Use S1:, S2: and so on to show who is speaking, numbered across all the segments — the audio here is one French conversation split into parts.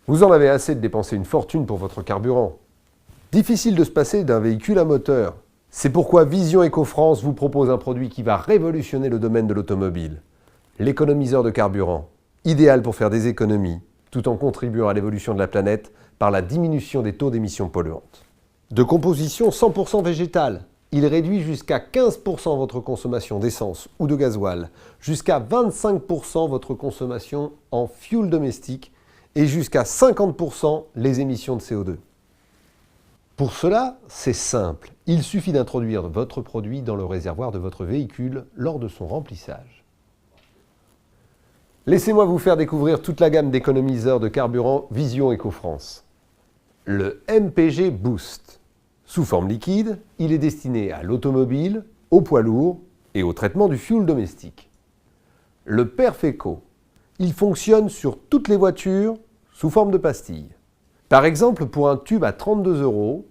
S1: Vous en avez assez de dépenser une fortune pour votre carburant. Difficile de se passer d'un véhicule à moteur. C'est pourquoi Vision Eco-France vous propose un produit qui va révolutionner le domaine de l'automobile. L'économiseur de carburant, idéal pour faire des économies, tout en contribuant à l'évolution de la planète par la diminution des taux d'émissions polluantes. De composition 100% végétale, il réduit jusqu'à 15% votre consommation d'essence ou de gasoil, jusqu'à 25% votre consommation en fuel domestique et jusqu'à 50% les émissions de CO2. Pour cela, c'est simple. Il suffit d'introduire votre produit dans le réservoir de votre véhicule lors de son remplissage. Laissez-moi vous faire découvrir toute la gamme d'économiseurs de carburant Vision Eco-France. Le MPG Boost. Sous forme liquide, il est destiné à l'automobile, aux poids lourds et au traitement du fuel domestique. Le Perfeco. Il fonctionne sur toutes les voitures sous forme de pastilles. Par exemple, pour un tube à 32 €,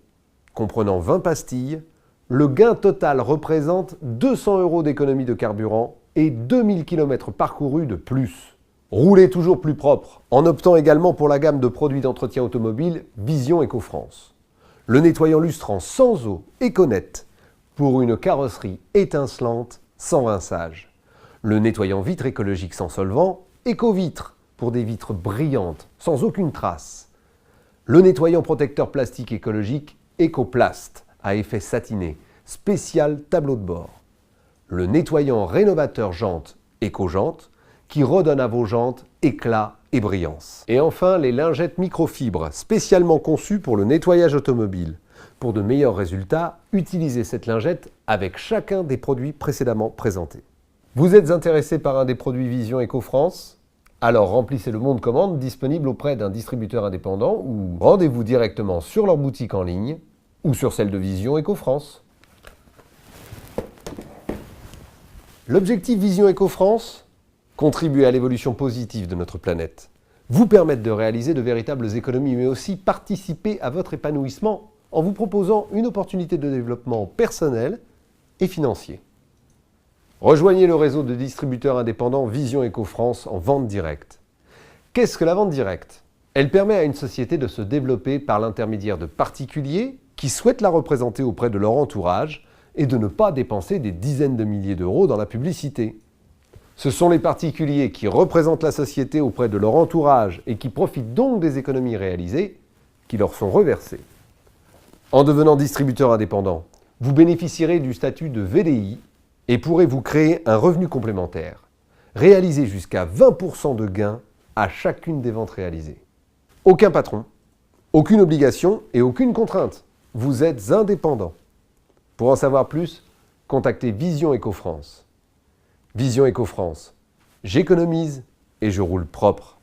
S1: comprenant 20 pastilles, le gain total représente 200 € d'économie de carburant et 2000 km parcourus de plus. Roulez toujours plus propre, en optant également pour la gamme de produits d'entretien automobile Vision Eco-France. Le nettoyant lustrant sans eau EcoNet pour une carrosserie étincelante sans rinçage. Le nettoyant vitre écologique sans solvant EcoVitre pour des vitres brillantes sans aucune trace. Le nettoyant protecteur plastique écologique EcoPlast à effet satiné, spécial tableau de bord. Le nettoyant rénovateur jantes EcoJantes qui redonne à vos jantes éclat et brillance. Et enfin, les lingettes microfibres spécialement conçues pour le nettoyage automobile. Pour de meilleurs résultats, utilisez cette lingette avec chacun des produits précédemment présentés. Vous êtes intéressé par un des produits Vision Eco-France ? Alors remplissez le bon de commande disponible auprès d'un distributeur indépendant ou rendez-vous directement sur leur boutique en ligne ou sur celle de Vision Eco-France. L'objectif Vision Eco-France ? Contribuer à l'évolution positive de notre planète, vous permettre de réaliser de véritables économies, mais aussi participer à votre épanouissement en vous proposant une opportunité de développement personnel et financier. Rejoignez le réseau de distributeurs indépendants Vision Eco-France en vente directe. Qu'est-ce que la vente directe ? Elle permet à une société de se développer par l'intermédiaire de particuliers qui souhaitent la représenter auprès de leur entourage et de ne pas dépenser des dizaines de milliers d'euros dans la publicité. Ce sont les particuliers qui représentent la société auprès de leur entourage et qui profitent donc des économies réalisées qui leur sont reversées. En devenant distributeur indépendant, vous bénéficierez du statut de VDI et pourrez vous créer un revenu complémentaire, réaliser jusqu'à 20% de gains à chacune des ventes réalisées. Aucun patron, aucune obligation et aucune contrainte. Vous êtes indépendant. Pour en savoir plus, contactez Vision Eco-France. Vision Eco-France. J'économise et je roule propre.